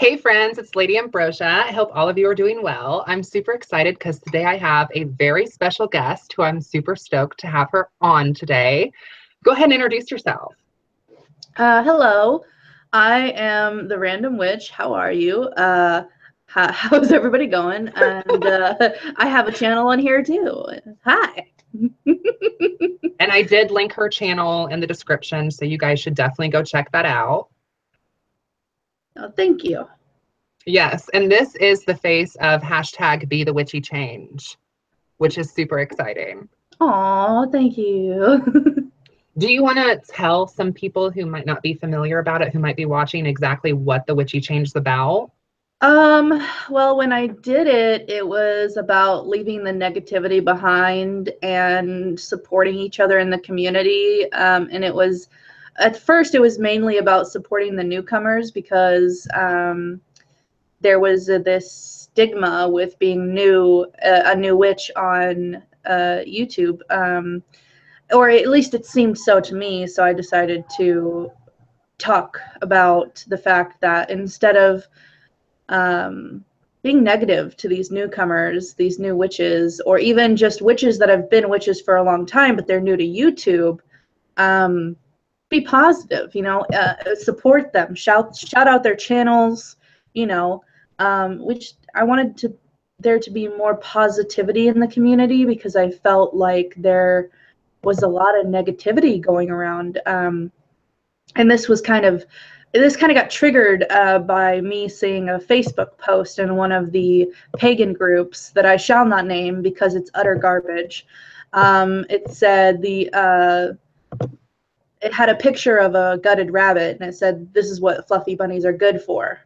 Hey friends, it's Lady Ambrosia. I hope all of you are doing well. I'm super excited because today I have a very special guest who I'm super stoked to have her on today. Go ahead and introduce yourself. Hello, I am the Random Witch. How are you? How's everybody going? And I have a channel on here too. Hi. And I did link her channel in the description, so you guys should definitely go check that out. Oh, thank you. Yes, and this is the face of hashtag Be the Witchy Change, which is super exciting. Aw, thank you. Do you want to tell some people who might not be familiar about it, who might be watching, exactly what the Witchy Change is about? Well, when I did it, it was about leaving the negativity behind and supporting each other in the community. And it was, at first, it was mainly about supporting the newcomers because there was this stigma with being a new witch on YouTube. Or at least it seemed so to me. So I decided to talk about the fact that instead of being negative to these newcomers, these new witches, or even just witches that have been witches for a long time, but they're new to YouTube, be positive, support them, shout out their channels, which I wanted there to be more positivity in the community because I felt like there was a lot of negativity going around. And this kind of got triggered by me seeing a Facebook post in one of the pagan groups that I shall not name because it's utter garbage. It said it had a picture of a gutted rabbit, and it said, "This is what fluffy bunnies are good for."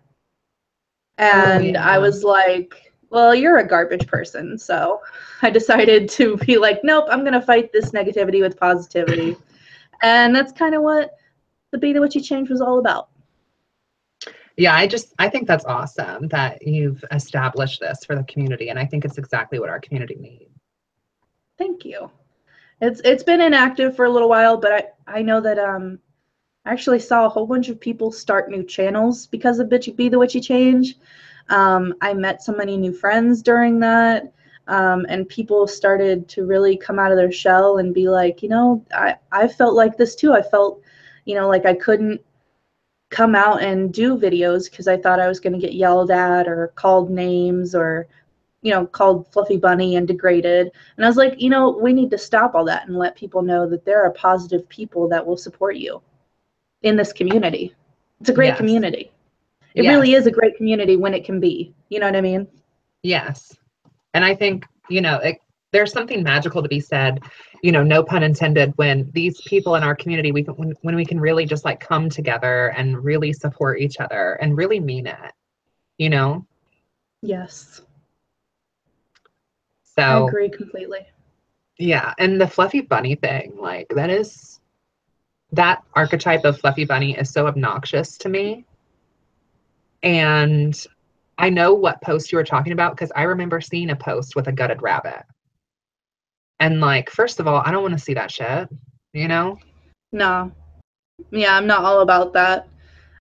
And I was like, well, you're a garbage person. So I decided to be like, nope, I'm going to fight this negativity with positivity. And that's kind of what the Be the Witchy Change was all about. Yeah, I think that's awesome that you've established this for the community. And I think it's exactly what our community needs. Thank you. It's been inactive for a little while, but I know that I actually saw a whole bunch of people start new channels because of Be the Witchy Change. I met so many new friends during that, and people started to really come out of their shell and be like, I felt like this too. I felt, like I couldn't come out and do videos because I thought I was going to get yelled at or called names or called fluffy bunny and degraded. And I was like, we need to stop all that and let people know that there are positive people that will support you in this community. It's a great community. It really is a great community when it can be. You know what I mean? Yes. And I think, there's something magical to be said, no pun intended, when these people in our community, when we can really just like come together and really support each other and really mean it, Yes. So I agree completely. Yeah. And the fluffy bunny thing, like that archetype of fluffy bunny is so obnoxious to me. And I know what post you were talking about because I remember seeing a post with a gutted rabbit. And like, first of all, I don't want to see that shit, No. Yeah, I'm not all about that.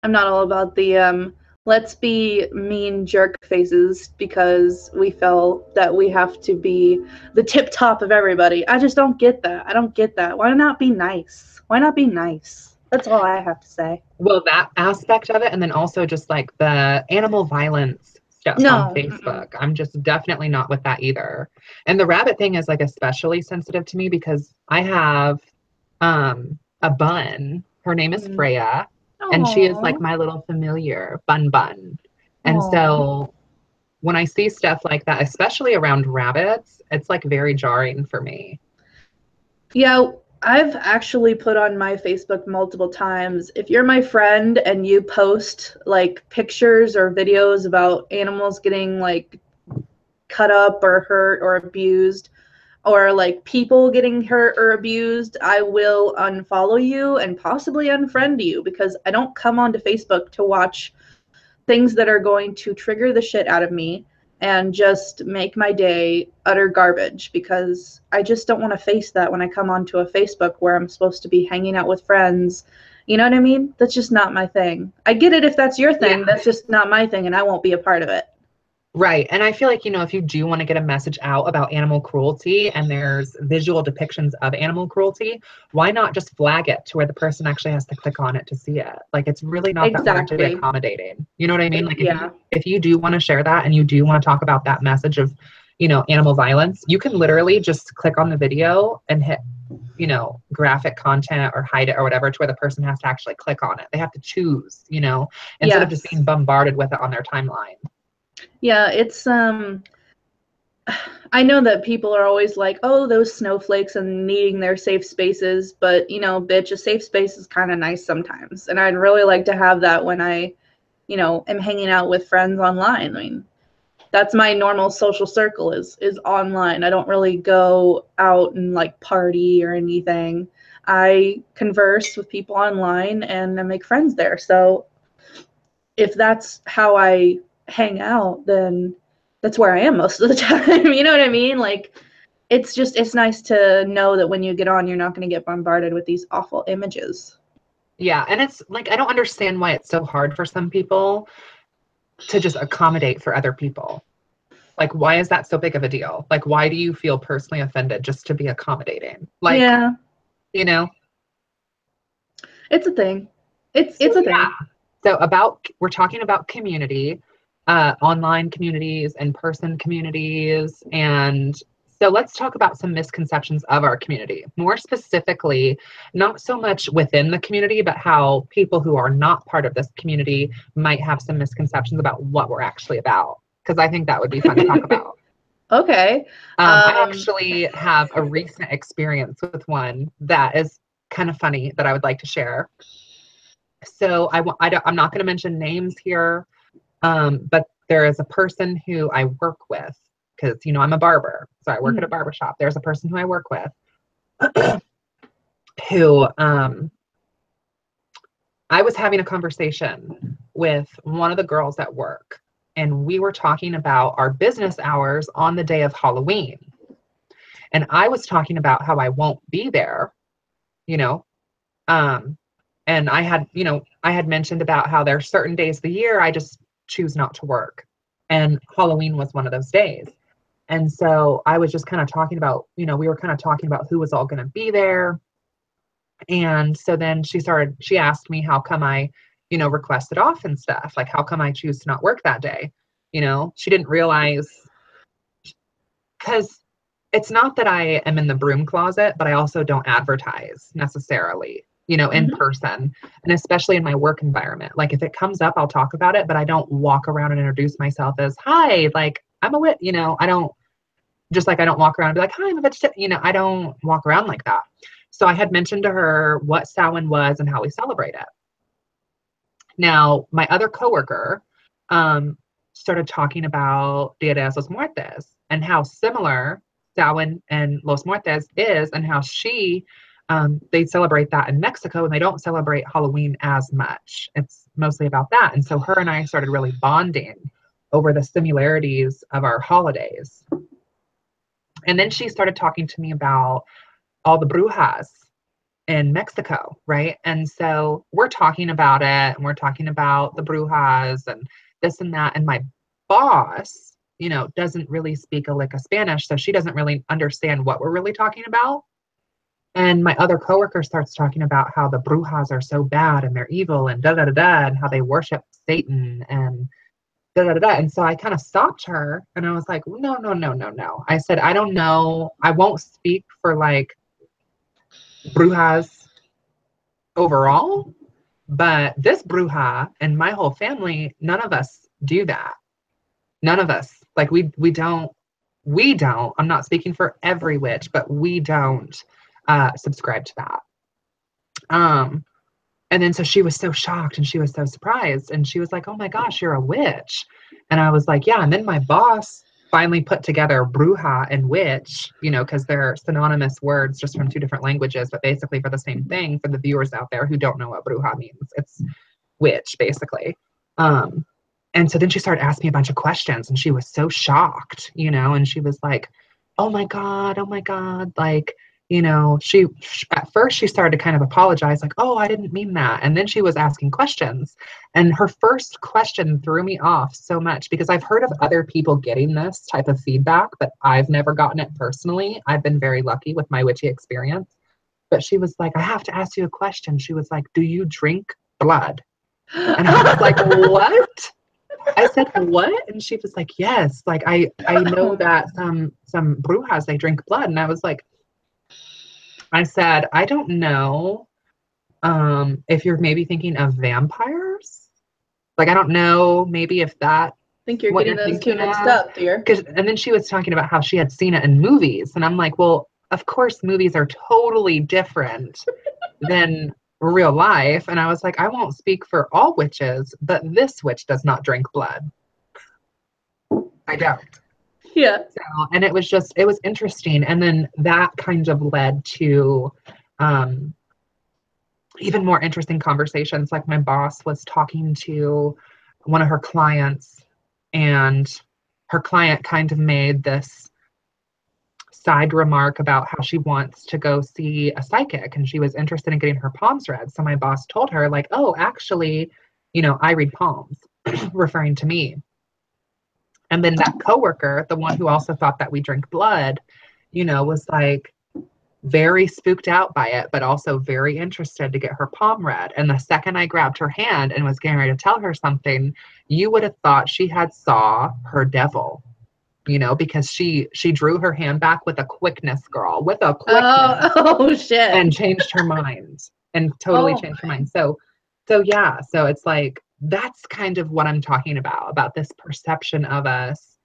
I'm not all about the let's be mean jerk faces because we felt that we have to be the tip top of everybody. I just don't get that. I don't get that. Why not be nice? Why not be nice? That's all I have to say. Well, that aspect of it, and then also just like the animal violence stuff on Facebook. I'm just definitely not with that either. And the rabbit thing is like especially sensitive to me because I have a bun. Her name is Freya. And she is like my little familiar bun. And so when I see stuff like that, especially around rabbits, it's like very jarring for me. Yeah, I've actually put on my Facebook multiple times, if you're my friend and you post like pictures or videos about animals getting like cut up or hurt or abused, or like people getting hurt or abused, I will unfollow you and possibly unfriend you because I don't come onto Facebook to watch things that are going to trigger the shit out of me and just make my day utter garbage because I just don't want to face that when I come onto a Facebook where I'm supposed to be hanging out with friends, You know what I mean? That's just not my thing. I get it if that's your thing. Yeah. That's just not my thing, and I won't be a part of it. Right. And I feel like, if you do want to get a message out about animal cruelty and there's visual depictions of animal cruelty, why not just flag it to where the person actually has to click on it to see it? Like, it's really not that hard to be accommodating. You know what I mean? Like, if you do want to share that and you do want to talk about that message of, animal violence, you can literally just click on the video and hit, graphic content or hide it or whatever, to where the person has to actually click on it. They have to choose, instead of just being bombarded with it on their timeline. Yeah, it's I know that people are always like, oh, those snowflakes and needing their safe spaces, but bitch, a safe space is kind of nice sometimes. And I'd really like to have that when I, am hanging out with friends online. I mean, that's my normal social circle is online. I don't really go out and like party or anything. I converse with people online and I make friends there. So if that's how I hang out, then that's where I am most of the time. You know what I mean? Like, it's nice to know that when you get on, you're not going to get bombarded with these awful images. Yeah. And it's like, I don't understand why it's so hard for some people to just accommodate for other people. Like, why is that so big of a deal? Like, why do you feel personally offended just to be accommodating? Like, yeah. It's a thing. It's a thing. So we're talking about community, online communities, in-person communities. And so let's talk about some misconceptions of our community. More specifically, not so much within the community, but how people who are not part of this community might have some misconceptions about what we're actually about. Because I think that would be fun to talk about. Okay. I actually have a recent experience with one that is kind of funny that I would like to share. So I'm not going to mention names here, but there is a person who I work with because, I'm a barber. So I work at a barber shop. There's a person who I work with who I was having a conversation with one of the girls at work, and we were talking about our business hours on the day of Halloween. And I was talking about how I won't be there, and I had mentioned about how there are certain days of the year I just choose not to work. And Halloween was one of those days. And so I was just kind of talking about, we were kind of talking about who was all going to be there. And so then she asked me how come I, requested off and stuff. Like, how come I choose to not work that day? She didn't realize, because it's not that I am in the broom closet, but I also don't advertise necessarily, in person, and especially in my work environment. Like, if it comes up, I'll talk about it, but I don't walk around and introduce myself as, hi, like, I'm a wit, I don't, just like I don't walk around and be like, hi, I'm a vegetarian, I don't walk around like that. So I had mentioned to her what Samhain was and how we celebrate it. Now, my other coworker started talking about Dia de los Muertos and how similar Samhain and Los Muertos is, and how they celebrate that in Mexico and they don't celebrate Halloween as much. It's mostly about that. And so her and I started really bonding over the similarities of our holidays. And then she started talking to me about all the brujas in Mexico, right? And so we're talking about it, and we're talking about the brujas and this and that. And my boss, doesn't really speak a lick of Spanish, so she doesn't really understand what we're really talking about. And my other coworker starts talking about how the brujas are so bad and they're evil and da da da da, and how they worship Satan and da da da da. And so I kind of stopped her and I was like, no, no, no, no, no. I said, I don't know. I won't speak for like brujas overall, but this bruja and my whole family, none of us do that. None of us. Like, we don't, I'm not speaking for every witch, but we don't subscribe to that. And then so she was so shocked and she was so surprised, and she was like, oh my gosh, you're a witch. And I was like, yeah. And then my boss finally put together bruja and witch, because they're synonymous words just from two different languages, but basically for the same thing. For the viewers out there who don't know what bruja means, it's witch, basically. And so then she started asking me a bunch of questions, and she was so shocked, and she was like, oh my God, like, at first she started to kind of apologize, like, oh, I didn't mean that. And then she was asking questions. And her first question threw me off so much because I've heard of other people getting this type of feedback, but I've never gotten it personally. I've been very lucky with my witchy experience. But she was like, I have to ask you a question. She was like, do you drink blood? And I was like, what? I said, what? And she was like, yes. Like, I know that some brujas, they drink blood. And I said, I don't know if you're maybe thinking of vampires. Like, I don't know maybe if that I think you're what getting you're those two thinking mixed of. up, dear. And then she was talking about how she had seen it in movies. And I'm like, well, of course, movies are totally different than real life. And I was like, I won't speak for all witches, but this witch does not drink blood. I don't. Yeah. So, and it was interesting. And then that kind of led to even more interesting conversations. Like my boss was talking to one of her clients, and her client kind of made this side remark about how she wants to go see a psychic and she was interested in getting her palms read. So my boss told her, like, oh, actually, I read palms, referring to me. And then that coworker, the one who also thought that we drink blood, was like very spooked out by it, but also very interested to get her palm read. And the second I grabbed her hand and was getting ready to tell her something, you would have thought she had saw her devil, because she drew her hand back with a quickness, girl, with a quickness. Oh shit. And changed her mind and totally changed her mind. So yeah, so it's like, that's kind of what I'm talking about this perception of us,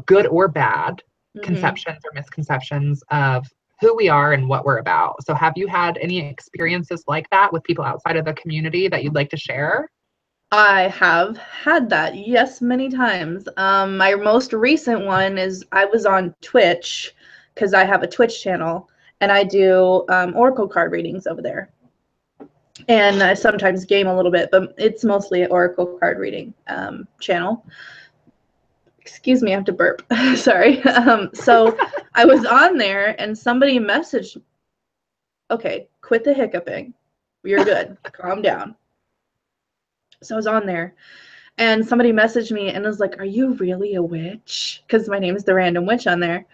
good or bad, conceptions or misconceptions of who we are and what we're about. So have you had any experiences like that with people outside of the community that you'd like to share? I have had that, yes, many times. My most recent one is I was on Twitch because I have a Twitch channel and I do oracle card readings over there. And I sometimes game a little bit, but it's mostly an oracle card reading channel. Excuse me, I have to burp. Sorry. So I was on there and somebody messaged, okay, quit the hiccuping. You're good. Calm down. So I was on there and somebody messaged me and was like, are you really a witch? Because my name is the random witch on there.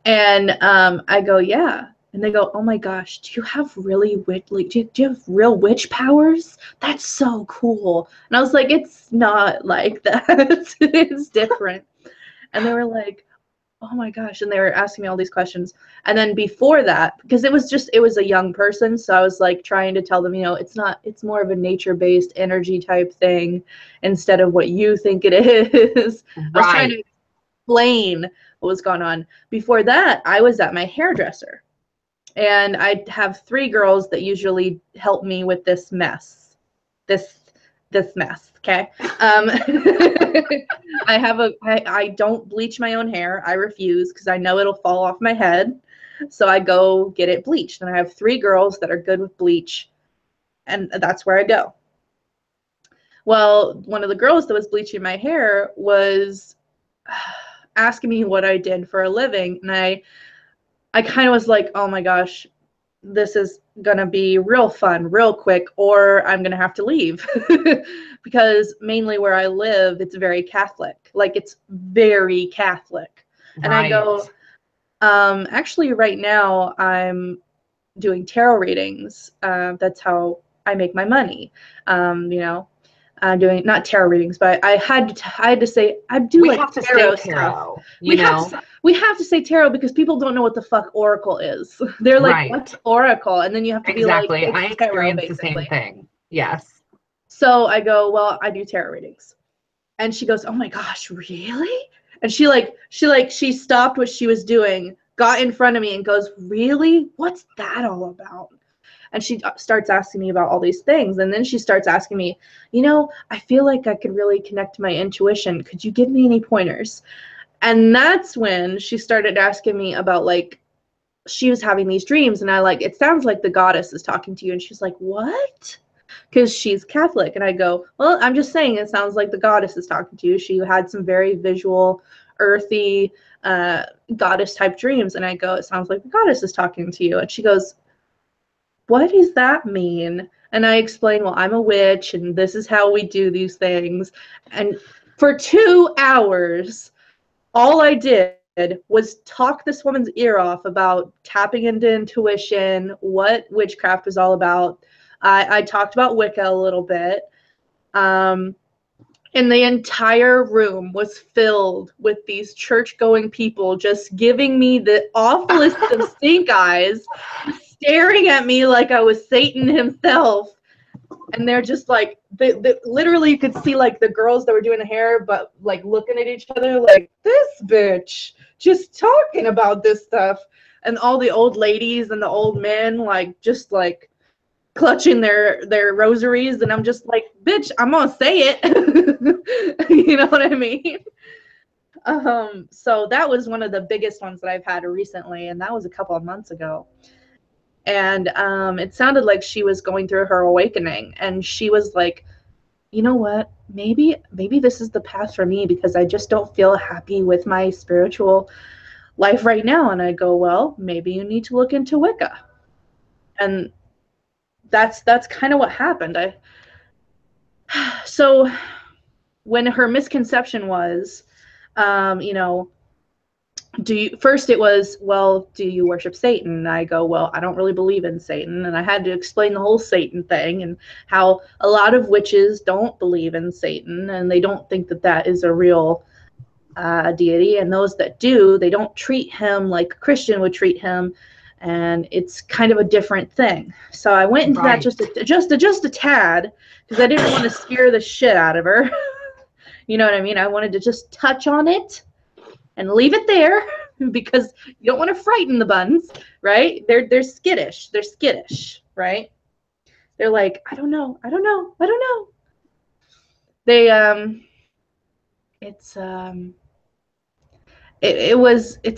And I go, yeah. And they go, oh my gosh, do you have really do you have real witch powers? That's so cool. And I was like, it's not like that. It's different. And they were like, oh my gosh. And they were asking me all these questions. And then before that, because it was a young person. So I was like trying to tell them, it's more of a nature-based energy type thing instead of what you think it is. Right. I was trying to explain what was going on. Before that, I was at my hairdresser. And I have 3 girls that usually help me with this mess. This mess, okay? I don't bleach my own hair. I refuse because I know it'll fall off my head. So I go get it bleached. And I have 3 girls that are good with bleach. And that's where I go. Well, one of the girls that was bleaching my hair was asking me what I did for a living. And I kind of was like, oh my gosh, this is going to be real fun, real quick, or I'm going to have to leave. Because mainly where I live, it's very Catholic. Like, it's very Catholic. Right. And I go, actually, right now, I'm doing tarot readings. That's how I make my money. Doing not tarot readings, but I had to say I do we like have to tarot say tarot, stuff. We have to say tarot because people don't know what the fuck oracle is. They're like, right. What's oracle? And then you have to be like, exactly. I experienced the same thing. Yes. So I go, well, I do tarot readings, and she goes, oh my gosh, really? And she stopped what she was doing, got in front of me, and goes, really? What's that all about? And she starts asking me about all these things. And then she starts asking me, I feel like I could really connect to my intuition. Could you give me any pointers? And that's when she started asking me about, like, she was having these dreams. And it sounds like the goddess is talking to you. And she's like, what? Because she's Catholic. And I go, well, I'm just saying it sounds like the goddess is talking to you. She had some very visual earthy goddess type dreams. And I go, it sounds like the goddess is talking to you. And she goes, what does that mean? And I explain, well, I'm a witch and this is how we do these things. And for 2 hours, all I did was talk this woman's ear off about tapping into intuition, what witchcraft was all about. I talked about Wicca a little bit. And the entire room was filled with these church-going people just giving me the awfulest of stink eyes, staring at me like I was Satan himself. And they're just like, literally you could see like the girls that were doing the hair, but like looking at each other like, this bitch just talking about this stuff. And all the old ladies and the old men like just like clutching their rosaries. And I'm just like, bitch, I'm gonna say it. You know what I mean? So that was one of the biggest ones that I've had recently, and that was a couple of months ago. And it sounded like she was going through her awakening, and she was like, you know what, maybe this is the path for me because I just don't feel happy with my spiritual life right now. And I go, well, maybe you need to look into Wicca. And that's kind of what happened. So when her misconception was, you know, first it was, well, do you worship Satan? And I go, well, I don't really believe in Satan. And I had to explain the whole Satan thing and how a lot of witches don't believe in Satan and they don't think that that is a real deity. And those that do, they don't treat him like a Christian would treat him. And it's kind of a different thing. So I went into that just a tad because I didn't want to scare the shit out of her. You know what I mean? I wanted to just touch on it and leave it there because you don't want to frighten the buns, right? They're skittish. They're skittish, right? They're like, I don't know. They it's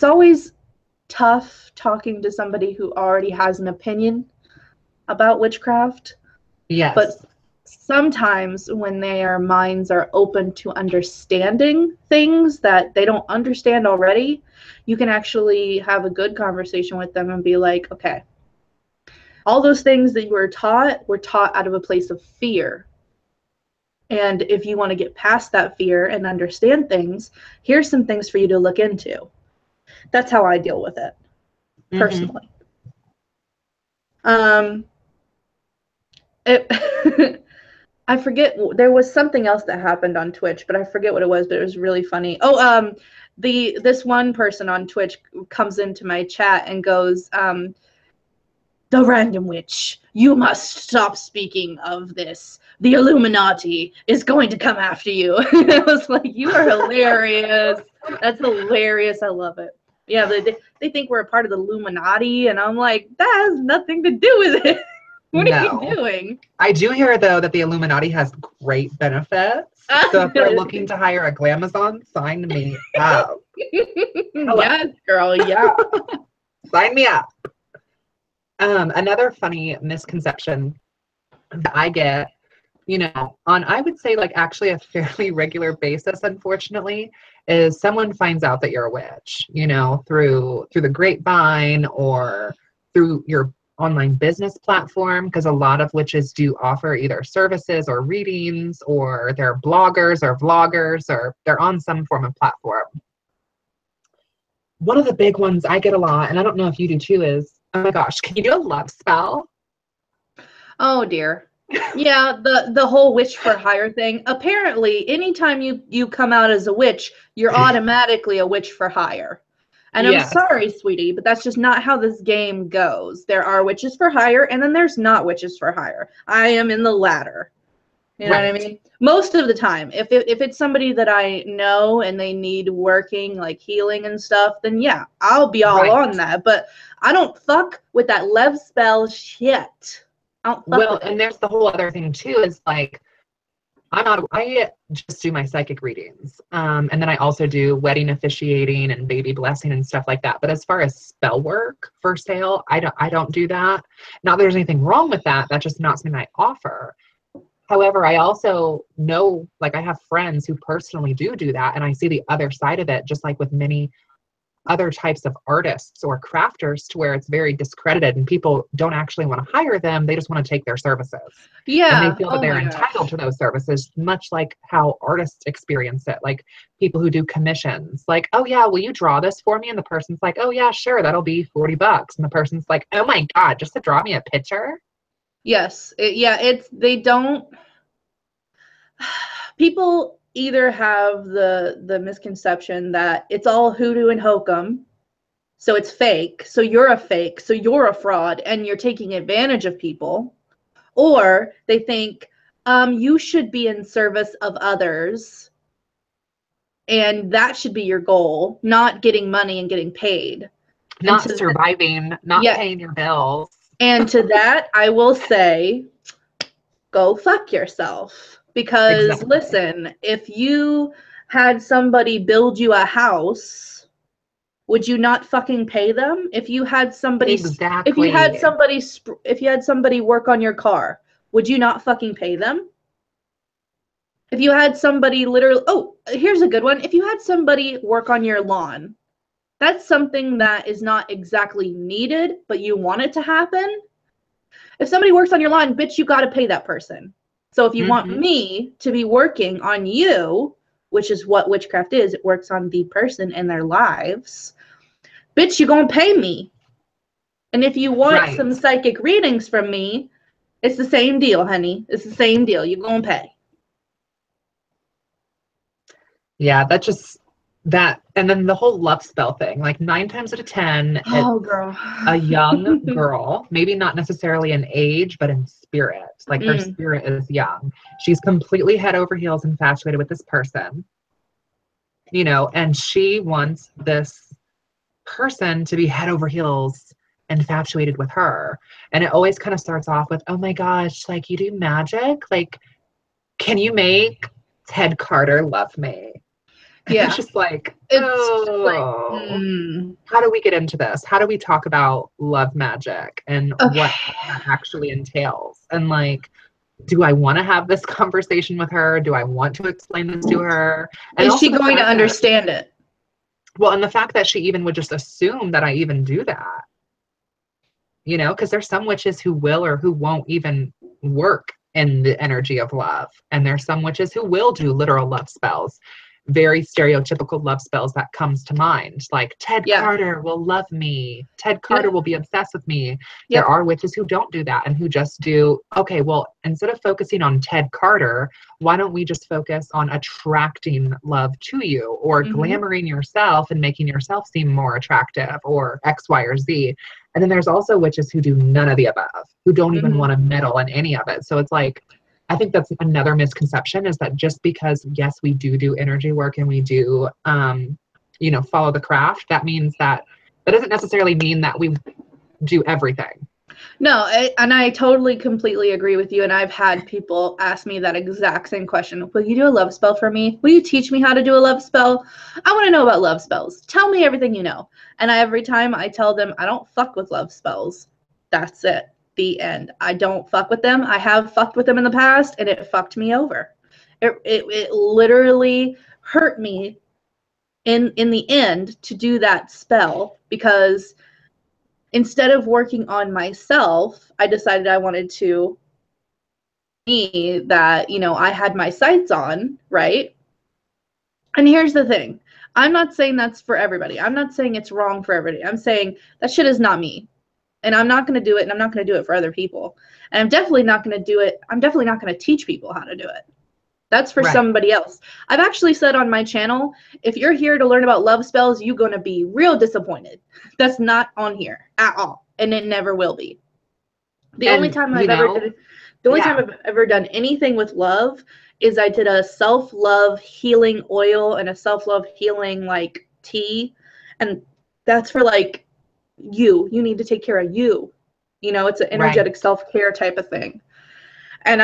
always tough talking to somebody who already has an opinion about witchcraft. Yes. But sometimes when their minds are open to understanding things that they don't understand already, you can actually have a good conversation with them and be like, okay, all those things that you were taught out of a place of fear. And if you want to get past that fear and understand things, here's some things for you to look into. That's how I deal with it, personally. I forget, there was something else that happened on Twitch, but I forget what it was, but it was really funny. Oh, this one person on Twitch comes into my chat and goes, the random witch, you must stop speaking of this. The Illuminati is going to come after you. I was like, you are hilarious. That's hilarious. I love it. Yeah, they think we're a part of the Illuminati, and I'm like, that has nothing to do with it. What are you doing? I do hear, though, that the Illuminati has great benefits. So if they're looking to hire a Glamazon, sign me up. Yes, girl, yeah. Sign me up. Another funny misconception that I get, you know, on, I would say, like, actually a fairly regular basis, unfortunately, is someone finds out that you're a witch, you know, through the grapevine or through your online business platform, because a lot of witches do offer either services or readings, or they're bloggers or vloggers, or they're on some form of platform. One of the big ones I get a lot, and I don't know if you do too, is, oh my gosh, can you do a love spell? Oh dear. Yeah, the whole witch for hire thing. Apparently, anytime you come out as a witch, you're automatically a witch for hire. And I'm sorry, sweetie, but that's just not how this game goes. There are witches for hire, and then there's not witches for hire. I am in the latter. You know what I mean? Most of the time, if it's somebody that I know and they need working, like healing and stuff, then yeah, I'll be all on that. But I don't fuck with that love spell shit. And there's the whole other thing too, is like, I just do my psychic readings. And then I also do wedding officiating and baby blessing and stuff like that. But as far as spell work for sale, I don't do that. Not that there's anything wrong with that. That's just not something I offer. However, I also know, like, I have friends who personally do that, and I see the other side of it, just like with many other types of artists or crafters, to where it's very discredited and people don't actually want to hire them. They just want to take their services. And they Yeah. feel that Oh they're my entitled gosh. to those services, much like how artists experience it. Like people who do commissions, like, oh yeah, will you draw this for me? And the person's like, oh yeah, sure, that'll be $40. And the person's like, oh my God, just to draw me a picture? Yes. They don't, people either have the misconception that it's all hoodoo and hokum, so it's fake, so you're a fake, so you're a fraud, and you're taking advantage of people, or they think you should be in service of others, and that should be your goal, not getting money and getting paid. Not surviving, not paying your bills. And to that, I will say, go fuck yourself. Because Exactly. listen, if you had somebody build you a house, would you not fucking pay them? If you had somebody Exactly. if you had somebody work on your car, would you not fucking pay them? If you had somebody literally, oh, here's a good one. If you had somebody work on your lawn, that's something that is not exactly needed, but you want it to happen. If somebody works on your lawn, bitch, you got to pay that person. So if you want me to be working on you, which is what witchcraft is, it works on the person and their lives, bitch, you gonna pay me. And if you want some psychic readings from me, it's the same deal, honey. It's the same deal. You're gonna pay. Yeah, and then the whole love spell thing, like 9 times out of 10, Girl. a young girl, maybe not necessarily in age, but in spirit. Like her spirit is young. She's completely head over heels infatuated with this person, and she wants this person to be head over heels infatuated with her. And it always kind of starts off with, oh my gosh, like, you do magic? Like, can you make Ted Carter love me? Yeah. It's just like, how do we get into this? How do we talk about love magic and what that actually entails? And like, do I want to have this conversation with her? Do I want to explain this to her? And is she going to understand it? Well, and the fact that she even would just assume that I even do that, because there's some witches who will or who won't even work in the energy of love. And there's some witches who will do literal love spells. Very stereotypical love spells that comes to mind, like Ted Carter will love me. Ted Carter will be obsessed with me. There are witches who don't do that and who just do, okay, well, instead of focusing on Ted Carter, why don't we just focus on attracting love to you, or glamoring yourself and making yourself seem more attractive, or X, Y, or Z. And then there's also witches who do none of the above, who don't even want to meddle in any of it. So it's like, I think that's another misconception, is that just because, yes, we do energy work and we do, follow the craft, that means that doesn't necessarily mean that we do everything. No, and I totally, completely agree with you. And I've had people ask me that exact same question. Will you do a love spell for me? Will you teach me how to do a love spell? I want to know about love spells. Tell me everything you know. And every time I tell them, I don't fuck with love spells. That's it. The end. I don't fuck with them. I have fucked with them in the past, and it fucked me over. It literally hurt me in the end to do that spell, because instead of working on myself, I decided I wanted to that, I had my sights on, right? And here's the thing. I'm not saying that's for everybody. I'm not saying it's wrong for everybody. I'm saying that shit is not me. And I'm not going to do it, and I'm not going to do it for other people. And I'm definitely not going to do it. I'm definitely not going to teach people how to do it. That's for somebody else. I've actually said on my channel, if you're here to learn about love spells, you're going to be real disappointed. That's not on here at all, and it never will be. The only time I've ever done anything with love is I did a self-love healing oil and a self-love healing like tea, and that's for like you need to take care of you. It's an energetic self-care type of thing. And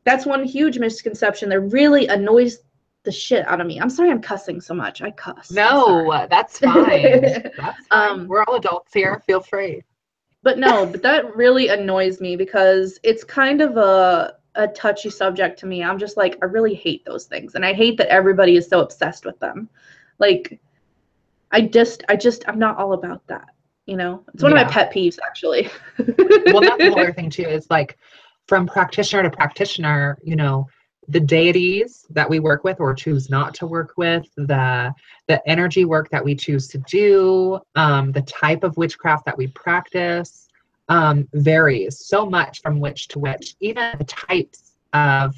that's one huge misconception that really annoys the shit out of me. I'm sorry I'm cussing so much. I cuss. No, that's fine. That's fine. We're all adults here. Feel free. But that really annoys me, because it's kind of a touchy subject to me. I'm just like, I really hate those things. And I hate that everybody is so obsessed with them. Like, I'm not all about that. You know, it's one of my pet peeves, actually. Well, that's the whole other thing too, is like from practitioner to practitioner, you know, the deities that we work with or choose not to work with, the energy work that we choose to do, the type of witchcraft that we practice, varies so much from witch to witch. Even the types of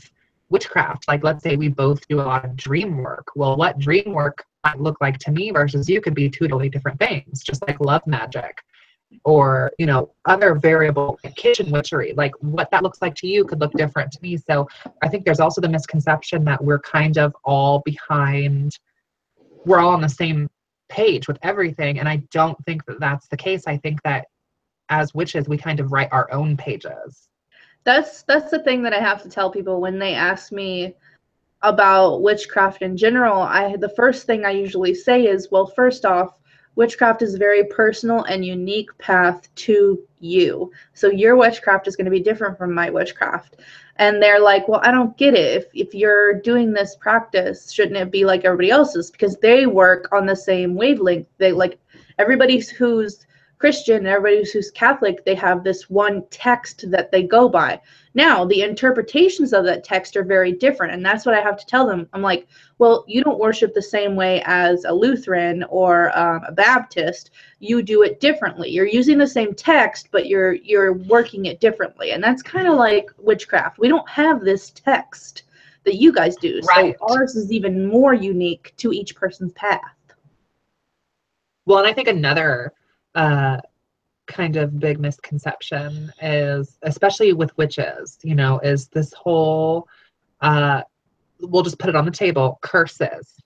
witchcraft, like let's say we both do a lot of dream work. Well, what dream work might look like to me versus you could be two totally different things, just like love magic or, you know, other variable like kitchen witchery. Like what that looks like to you could look different to me. So I think there's also the misconception that we're kind of all we're all on the same page with everything. And I don't think that that's the case. I think that as witches, we kind of write our own pages. That's the thing that I have to tell people when they ask me about witchcraft in general. The first thing I usually say is, well, first off, witchcraft is a very personal and unique path to you. So your witchcraft is going to be different from my witchcraft. And they're like, well, I don't get it. If you're doing this practice, shouldn't it be like everybody else's? Because they work on the same wavelength. They like everybody who's Christian and everybody who's Catholic, they have this one text that they go by. Now, the interpretations of that text are very different, and that's what I have to tell them. I'm like, well, you don't worship the same way as a Lutheran or a Baptist. You do it differently. You're using the same text, but you're working it differently, and that's kind of like witchcraft. We don't have this text that you guys do, right. So ours is even more unique to each person's path. Well, and I think another kind of big misconception is, especially with witches, you know, is this whole, we'll just put it on the table, curses.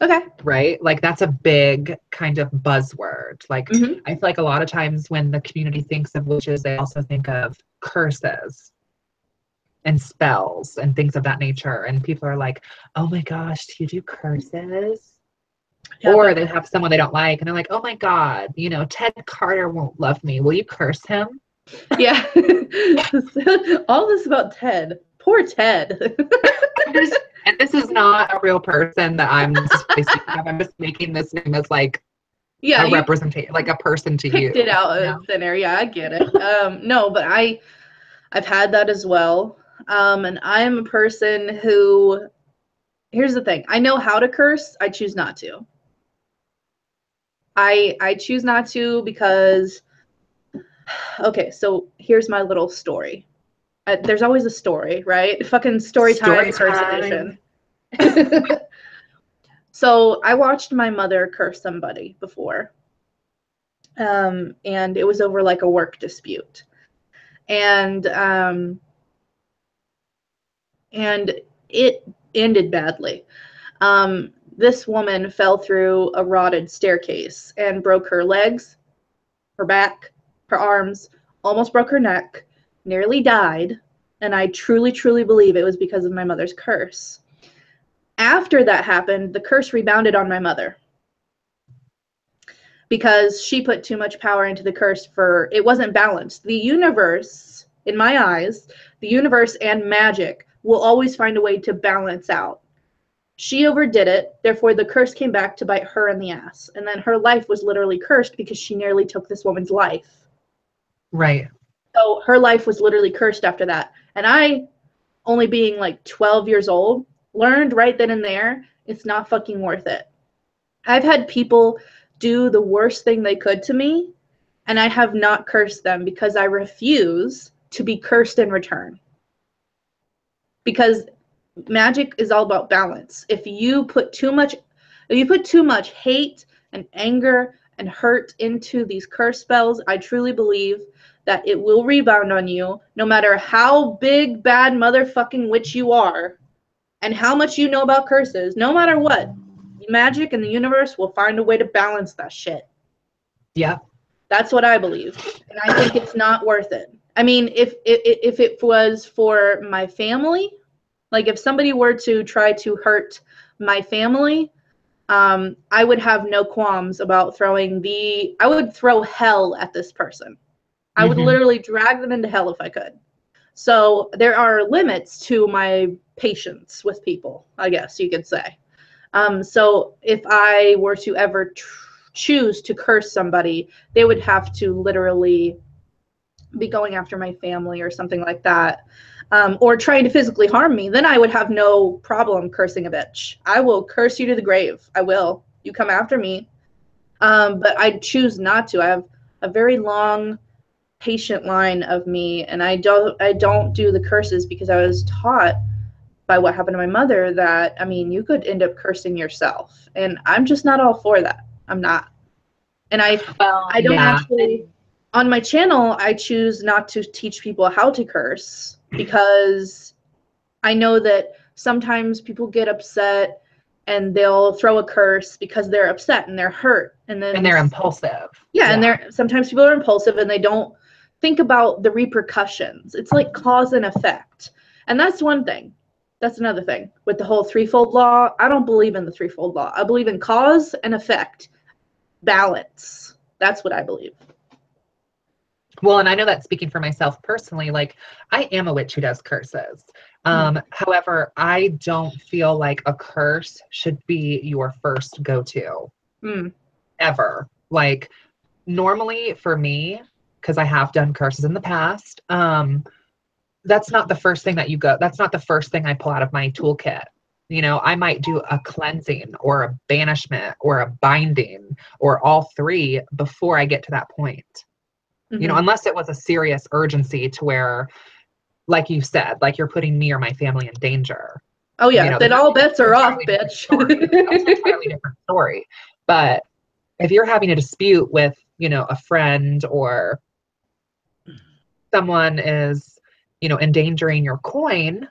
Okay. Right? Like that's a big kind of buzzword. Like I feel like a lot of times when the community thinks of witches, they also think of curses and spells and things of that nature. And people are like, oh my gosh, do you do curses? Yeah, or they have someone they don't like and they're like, oh my God, you know, Ted Carter won't love me. Will you curse him? Yeah. All this about Ted. Poor Ted. And this is not a real person that I'm speaking of. I'm just making this name as like a representation, like a person to you. Picked it out of thin air. Yeah, I get it. No, but I've had that as well. And I'm a person who, here's the thing. I know how to curse. I choose not to. I choose not to because, okay, so here's my little story. There's always a story, right? Fucking story time, curse edition. So I watched my mother curse somebody before. And it was over like a work dispute. And it ended badly. This woman fell through a rotted staircase and broke her legs, her back, her arms, almost broke her neck, nearly died, and I truly, truly believe it was because of my mother's curse. After that happened, the curse rebounded on my mother because she put too much power into the curse. It wasn't balanced. The universe, in my eyes, the universe and magic will always find a way to balance out. She overdid it, therefore the curse came back to bite her in the ass. And then her life was literally cursed because she nearly took this woman's life. Right. So her life was literally cursed after that. And I, only being like 12 years old, learned right then and there, it's not fucking worth it. I've had people do the worst thing they could to me, and I have not cursed them because I refuse to be cursed in return. Because magic is all about balance. If you put too much hate and anger and hurt into these curse spells, I truly believe that it will rebound on you, no matter how big, bad motherfucking witch you are, and how much you know about curses. No matter what, magic and the universe will find a way to balance that shit. Yeah. That's what I believe. And I think it's not worth it. I mean, if it was for my family, like if somebody were to try to hurt my family, I would have no qualms about I would throw hell at this person. I would literally drag them into hell if I could. So there are limits to my patience with people, I guess you could say. So if I were to ever choose to curse somebody, they would have to literally be going after my family or something like that, or trying to physically harm me. Then I would have no problem cursing a bitch. I will curse you to the grave. I will. You come after me. But I choose not to. I have a very long, patient line of me, and I don't do the curses because I was taught by what happened to my mother that, I mean, you could end up cursing yourself, and I'm just not all for that. I'm not. And I don't actually, on my channel, I choose not to teach people how to curse because I know that sometimes people get upset and they'll throw a curse because they're upset and they're hurt, and they're impulsive. Yeah, and sometimes people are impulsive and they don't think about the repercussions. It's like cause and effect. And that's one thing. That's another thing with the whole threefold law. I don't believe in the threefold law. I believe in cause and effect, balance. That's what I believe. Well, and I know that speaking for myself personally, like I am a witch who does curses. However, I don't feel like a curse should be your first go-to ever. Like normally for me, because I have done curses in the past, that's not the first thing that's not the first thing I pull out of my toolkit. You know, I might do a cleansing or a banishment or a binding or all three before I get to that point. You know, unless it was a serious urgency to where, like you said, like you're putting me or my family in danger. Oh yeah, you know, then all bets are off, bitch. That's an entirely different story. But if you're having a dispute with, you know, a friend or someone is, you know, endangering your coin,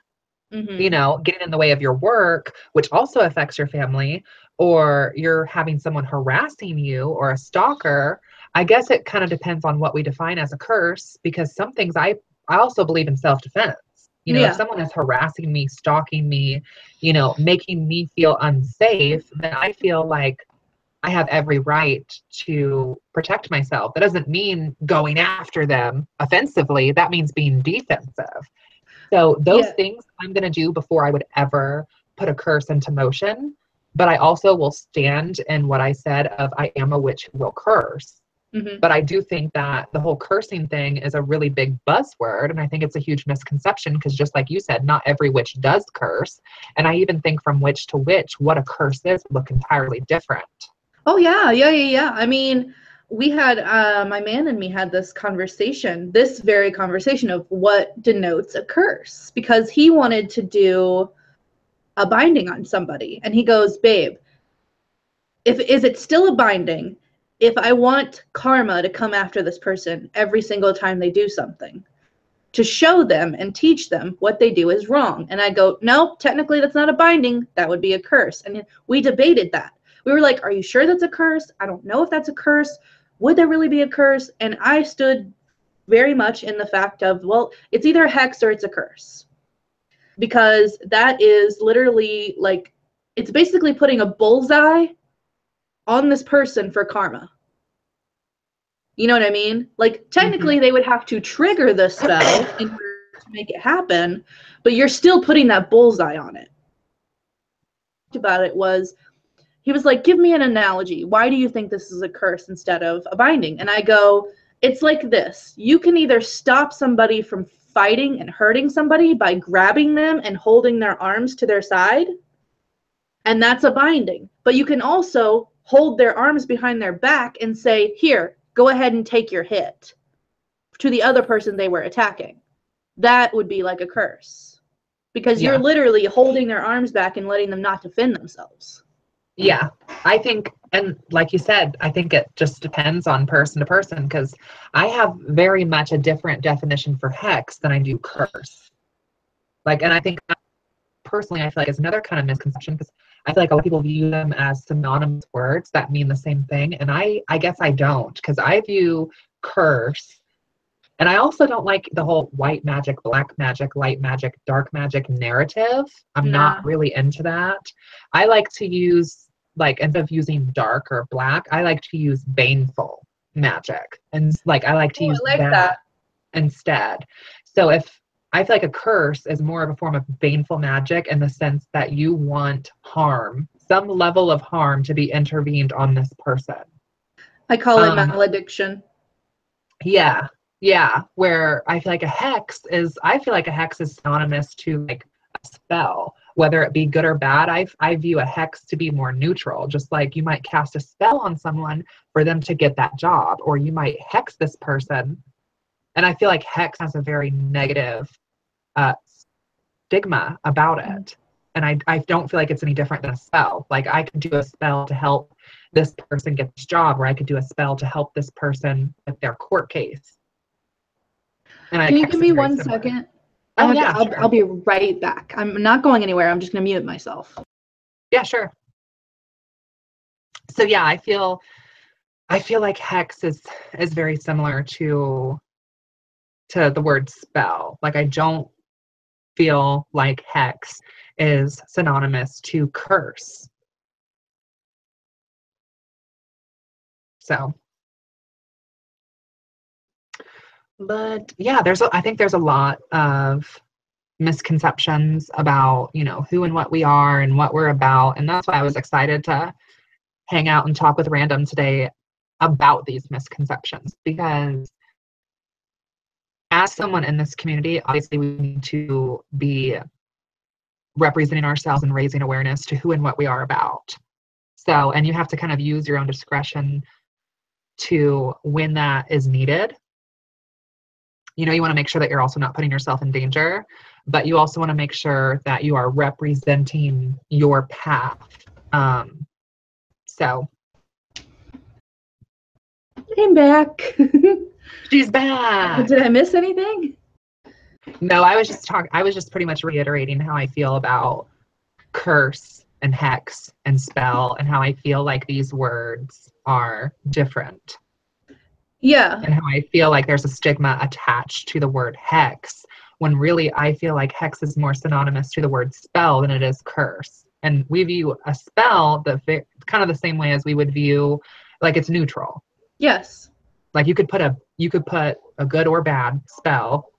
you know, getting in the way of your work, which also affects your family, or you're having someone harassing you or a stalker, I guess it kind of depends on what we define as a curse, because some things I also believe in self-defense. You know, if someone is harassing me, stalking me, you know, making me feel unsafe, then I feel like I have every right to protect myself. That doesn't mean going after them offensively. That means being defensive. So those things I'm going to do before I would ever put a curse into motion. But I also will stand in what I said of I am a witch who will curse. But I do think that the whole cursing thing is a really big buzzword. And I think it's a huge misconception because just like you said, not every witch does curse. And I even think from witch to witch, what a curse is look entirely different. Oh, yeah. I mean, we had, my man and me had this very conversation of what denotes a curse, because he wanted to do a binding on somebody. And he goes, babe, is it still a binding if I want karma to come after this person every single time they do something, to show them and teach them what they do is wrong? And I go, no, technically that's not a binding. That would be a curse. And we debated that. We were like, are you sure that's a curse? I don't know if that's a curse. Would there really be a curse? And I stood very much in the fact of, well, it's either a hex or it's a curse. Because that is literally like, it's basically putting a bullseye on this person for karma. You know what I mean? Like, technically they would have to trigger the spell in order to make it happen, but you're still putting that bullseye on it. About it was, he was like, give me an analogy. Why do you think this is a curse instead of a binding? And I go, it's like this. You can either stop somebody from fighting and hurting somebody by grabbing them and holding their arms to their side, and that's a binding. But you can also hold their arms behind their back and say, here, go ahead and take your hit, to the other person they were attacking. That would be like a curse, because you're literally holding their arms back and letting them not defend themselves. Yeah, I think, and like you said, I think it just depends on person to person, because I have very much a different definition for hex than I do curse. Like, and I think personally, I feel like it's another kind of misconception, because I feel like a lot of people view them as synonymous words that mean the same thing. And I guess I don't, because I view curse, and I also don't like the whole white magic, black magic, light magic, dark magic narrative. I'm not really into that. I like to use, like, instead of using dark or black, I like to use baneful magic. And like, I like to use that instead. So if I feel like a curse is more of a form of baneful magic in the sense that you want harm, some level of harm to be intervened on this person. I call it malediction. Yeah. Yeah. Where I feel like a hex is synonymous to like a spell, whether it be good or bad. I view a hex to be more neutral, just like you might cast a spell on someone for them to get that job, or you might hex this person. And I feel like hex has a very negative stigma about it. And I don't feel like it's any different than a spell. Like I could do a spell to help this person get this job, or I could do a spell to help this person with their court case. And Can you give me 1 second? Oh, yeah, sure. I'll be right back. I'm not going anywhere. I'm just going to mute myself. Yeah, sure. So yeah, I feel like hex is very similar to the word spell. Like I don't feel like hex is synonymous to curse. So, but yeah, I think there's a lot of misconceptions about, who and what we are and what we're about. And that's why I was excited to hang out and talk with Random today about these misconceptions, because as someone in this community, obviously we need to be representing ourselves and raising awareness to who and what we are about. So, and you have to kind of use your own discretion to when that is needed. You want to make sure that you're also not putting yourself in danger, but you also want to make sure that you are representing your path. So. I'm back. She's back. Did I miss anything? No, I was just pretty much reiterating how I feel about curse and hex and spell, and how I feel like these words are different. Yeah. And how I feel like there's a stigma attached to the word hex, when really I feel like hex is more synonymous to the word spell than it is curse. And we view a spell kind of the same way as we would view, like, it's neutral. Yes. Like you could put a good or bad spell,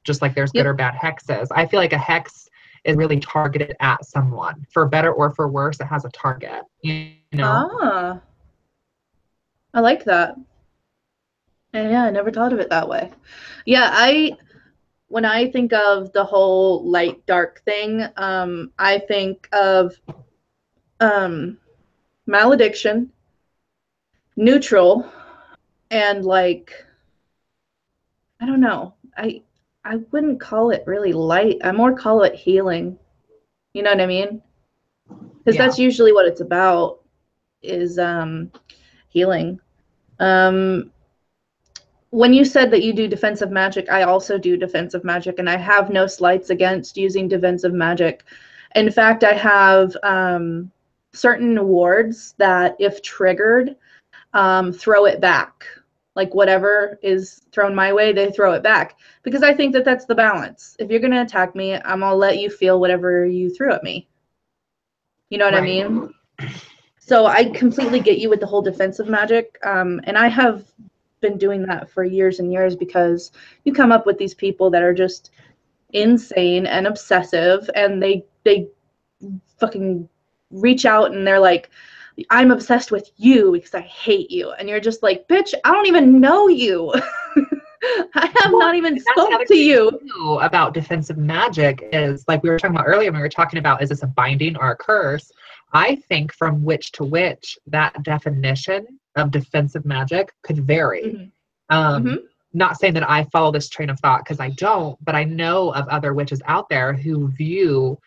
just like there's good or bad hexes. I feel like a hex is really targeted at someone. For better or for worse, it has a target. Ah. I like that. And yeah, I never thought of it that way. Yeah, when I think of the whole light dark thing, I think of malediction, neutral, and like, I don't know. I wouldn't call it really light. I more call it healing. You know what I mean? Because that's usually what it's about, is healing. When you said that you do defensive magic, I also do defensive magic, and I have no slights against using defensive magic. In fact, I have certain wards that, if triggered, throw it back. Like whatever is thrown my way, they throw it back. Because I think that that's the balance. If you're going to attack me, I'm going to let you feel whatever you threw at me. You know what I mean? So I completely get you with the whole defensive magic. And I have been doing that for years and years, because you come up with these people that are just insane and obsessive, and they fucking reach out and they're like, I'm obsessed with you because I hate you. And you're just like, bitch, I don't even know you. I have not even spoke to you. About defensive magic is, like we were talking about earlier, when we were talking about, is this a binding or a curse? I think from witch to witch, that definition of defensive magic could vary. Not saying that I follow this train of thought, because I don't, but I know of other witches out there who view,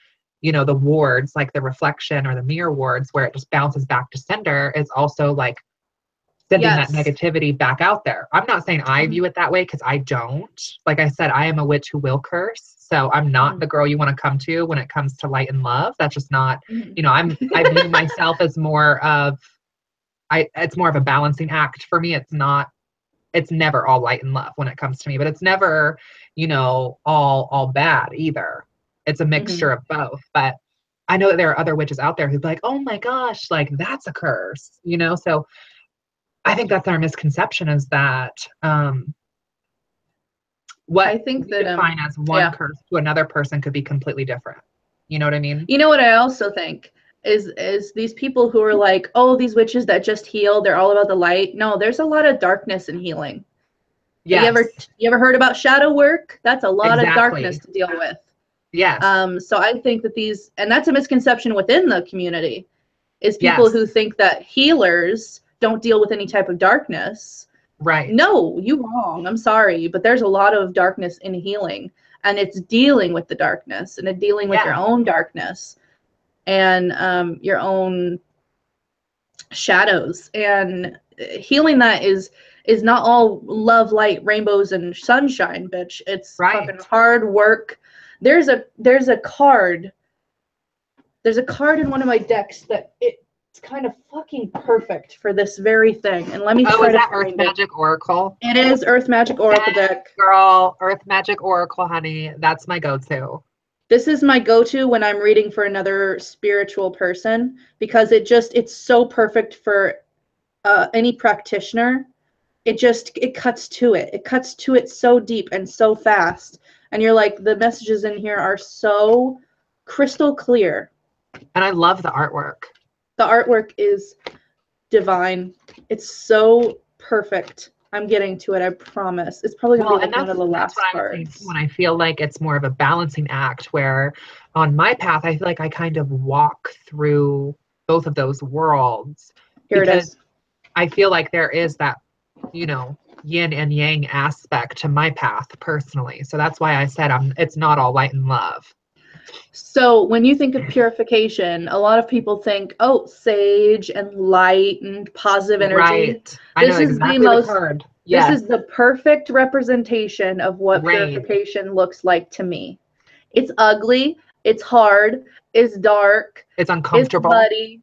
the wards, like the reflection or the mirror wards, where it just bounces back to sender, is also like sending that negativity back out there. I'm not saying I view it that way, because I don't. Like I said, I am a witch who will curse. So I'm not the girl you want to come to when it comes to light and love. That's just not, I view myself as more of, it's more of a balancing act for me. It's never all light and love when it comes to me, but it's never, all bad either. It's a mixture of both. But I know that there are other witches out there who'd be like, oh my gosh, like that's a curse, So I think that's our misconception, is that what I think we that define as one curse to another person could be completely different. You know what I mean? You know what I also think is these people who are like, oh, these witches that just heal, they're all about the light. No, there's a lot of darkness in healing. Yes. You ever heard about shadow work? That's a lot of Exactly. darkness to deal with. Yes. So I think that and that's a misconception within the community, is people who think that healers don't deal with any type of darkness. Right. No, you wrong. I'm sorry, but there's a lot of darkness in healing, and it's dealing with the darkness and dealing with your own darkness and your own shadows, and healing that is not all love, light, rainbows, and sunshine, bitch. It's fucking hard work. There's a card in one of my decks that it's kind of fucking perfect for this very thing. And let me try to find Earth Magic Oracle? It is Earth Magic Oracle deck. Girl, Earth Magic Oracle, honey. That's my go-to. This is my go-to when I'm reading for another spiritual person, because it's so perfect for any practitioner. It cuts to it. It cuts to it so deep and so fast. And you're like, the messages in here are so crystal clear. And I love the artwork. The artwork is divine. It's so perfect. I'm getting to it, I promise. It's probably going to be like one of the last cards. When I feel like it's more of a balancing act, where on my path, I feel like I kind of walk through both of those worlds. Here it is. I feel like there is that, yin and yang aspect to my path personally. So that's why I said it's not all light and love. So when you think of purification, a lot of people think, oh, sage and light and positive energy. Right. This is the perfect representation of what purification looks like to me. It's ugly. It's hard. It's dark. It's uncomfortable. It's muddy.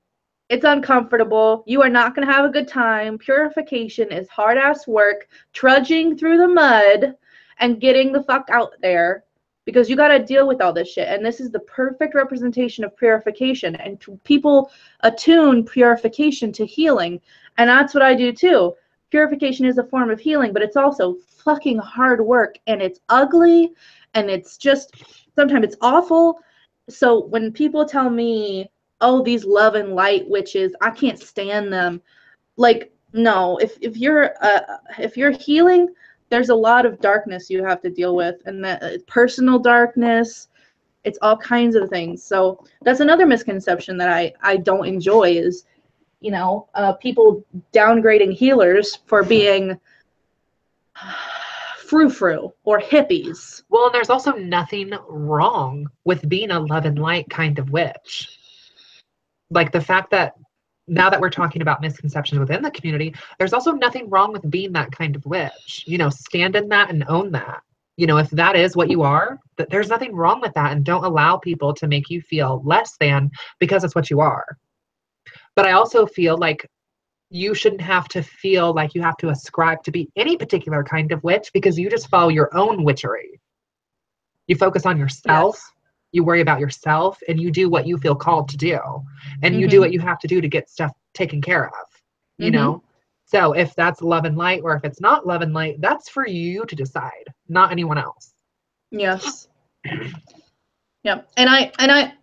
It's uncomfortable. You are not going to have a good time. Purification is hard-ass work, trudging through the mud and getting the fuck out there, because you got to deal with all this shit. And this is the perfect representation of purification. And people attune purification to healing. And that's what I do too. Purification is a form of healing, but it's also fucking hard work. And it's ugly. And it's just, sometimes it's awful. So when people tell me, oh, these love and light witches, I can't stand them. Like, no, if you're healing, there's a lot of darkness you have to deal with, and that personal darkness, it's all kinds of things. So that's another misconception that I don't enjoy is, people downgrading healers for being frou-frou or hippies. Well, and there's also nothing wrong with being a love and light kind of witch. Like the fact that now that we're talking about misconceptions within the community, there's also nothing wrong with being that kind of witch. Stand in that and own that. If that is what you are, there's nothing wrong with that. And don't allow people to make you feel less than because it's what you are. But I also feel like you shouldn't have to feel like you have to ascribe to be any particular kind of witch, because you just follow your own witchery. You focus on yourself. Yes. You worry about yourself, and you do what you feel called to do, and you do what you have to do to get stuff taken care of, you know? So if that's love and light, or if it's not love and light, that's for you to decide, not anyone else. Yes. Yeah.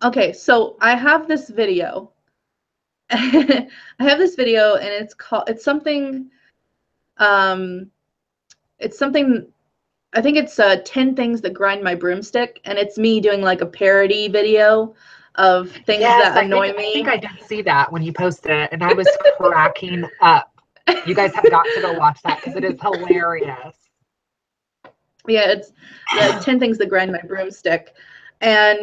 Okay. So I have this video. I have this video, and it's something, I think it's 10 things that grind my broomstick, and it's me doing like a parody video of things that annoy me. I think I did see that when you posted it, and I was cracking up. You guys have got to go watch that because it is hilarious. Yeah, it's the 10 things that grind my broomstick. And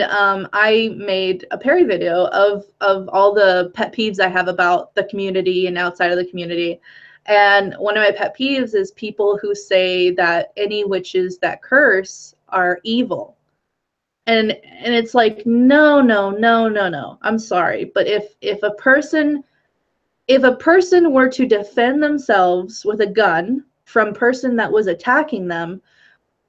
I made a parody video of all the pet peeves I have about the community and outside of the community. And one of my pet peeves is people who say that any witches that curse are evil. And it's like, no. I'm sorry. But if a person were to defend themselves with a gun from a person that was attacking them,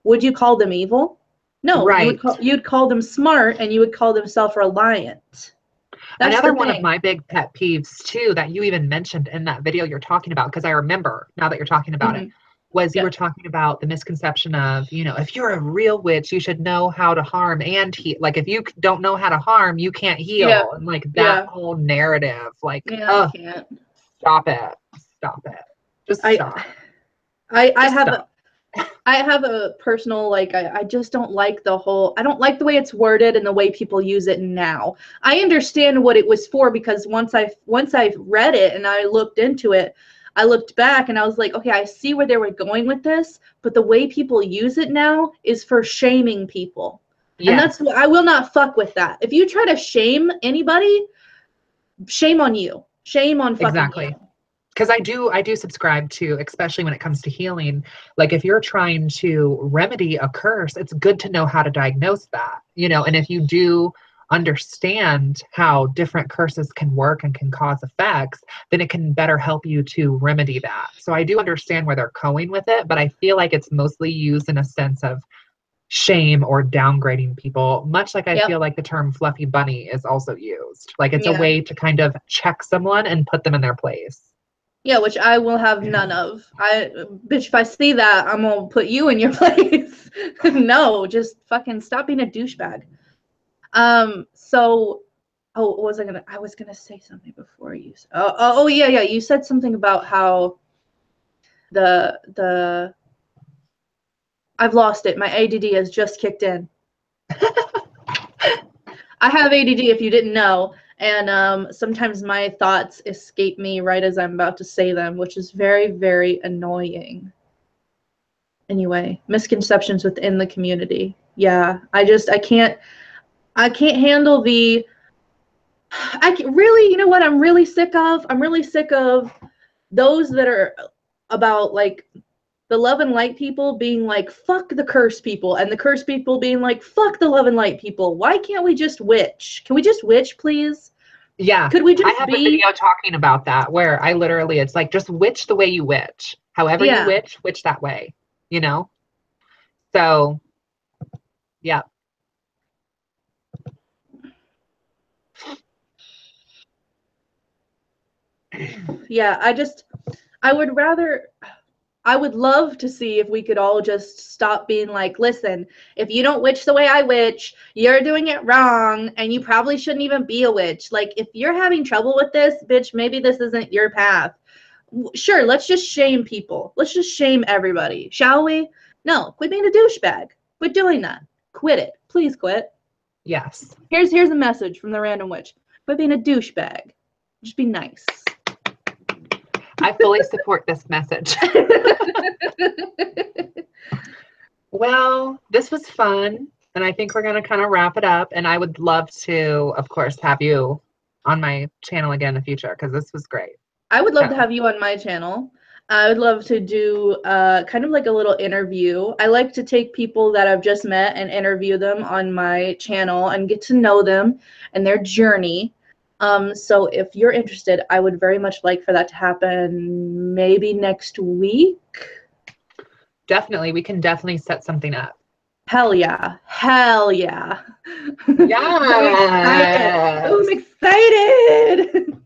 would you call them evil? No, right. You'd call them smart, and you would call them self-reliant. That's another one of my big pet peeves too, that you even mentioned in that video you're talking about, because I remember now that you're talking about it. was you were talking about the misconception of, if you're a real witch, you should know how to harm and heal. Like, if you don't know how to harm, you can't heal. Yeah. And like that whole narrative, like, I can't. Stop it. Stop it. Just stop. I have a personal, like, I just don't like I don't like the way it's worded and the way people use it now. I understand what it was for, because once I read it and I looked into it, I looked back and I was like, okay, I see where they were going with this, but the way people use it now is for shaming people. Yes. And that's what I will not fuck with that. If you try to shame anybody, shame on you. Shame on fucking you. Because I do subscribe to, especially when it comes to healing, like if you're trying to remedy a curse, it's good to know how to diagnose that, and if you do understand how different curses can work and can cause effects, then it can better help you to remedy that. So I do understand where they're going with it, but I feel like it's mostly used in a sense of shame or downgrading people, much like I feel like the term fluffy bunny is also used. Like it's a way to kind of check someone and put them in their place. Yeah, which I will have none of. Bitch, if I see that, I'm gonna put you in your place. No, just fucking stop being a douchebag. So, what was I gonna? I was gonna say something before you. Yeah. You said something about how the I've lost it. My ADD has just kicked in. I have ADD, if you didn't know, and sometimes my thoughts escape me right as I'm about to say them, which is very, very annoying. Anyway, misconceptions within the community. Yeah, I can't handle the. Really, you know what I'm really sick of? I'm really sick of those that are about, like, the love and light people being like, fuck the curse people, and the curse people being like, fuck the love and light people. Why can't we just witch? Can we just witch, please? Yeah. Could we just I have a video talking about that where I literally, it's like, just witch the way you witch. However you witch that way, So, yeah. Yeah, I would love to see if we could all just stop being like, listen, if you don't witch the way I witch, you're doing it wrong, and you probably shouldn't even be a witch. Like, if you're having trouble with this, bitch, maybe this isn't your path. Sure, let's just shame people. Let's just shame everybody, shall we? No, quit being a douchebag. Quit doing that. Quit it. Please quit. Yes. Here's a message from the random witch. Quit being a douchebag. Just be nice. I fully support this message. Well, this was fun, and I think we're going to kind of wrap it up, and I would love to, of course, have you on my channel again in the future, because this was great. I would love to have you on my channel. I would love to do kind of like a little interview. I like to take people that I've just met and interview them on my channel and get to know them and their journey. So if you're interested, I would very much like for that to happen maybe next week. Definitely. We can definitely set something up. Hell yeah. Hell yeah. Yeah. I'm excited.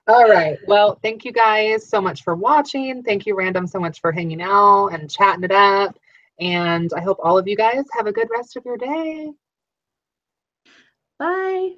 All right. Well, thank you guys so much for watching. Thank you, Random, so much for hanging out and chatting it up. And I hope all of you guys have a good rest of your day. Bye.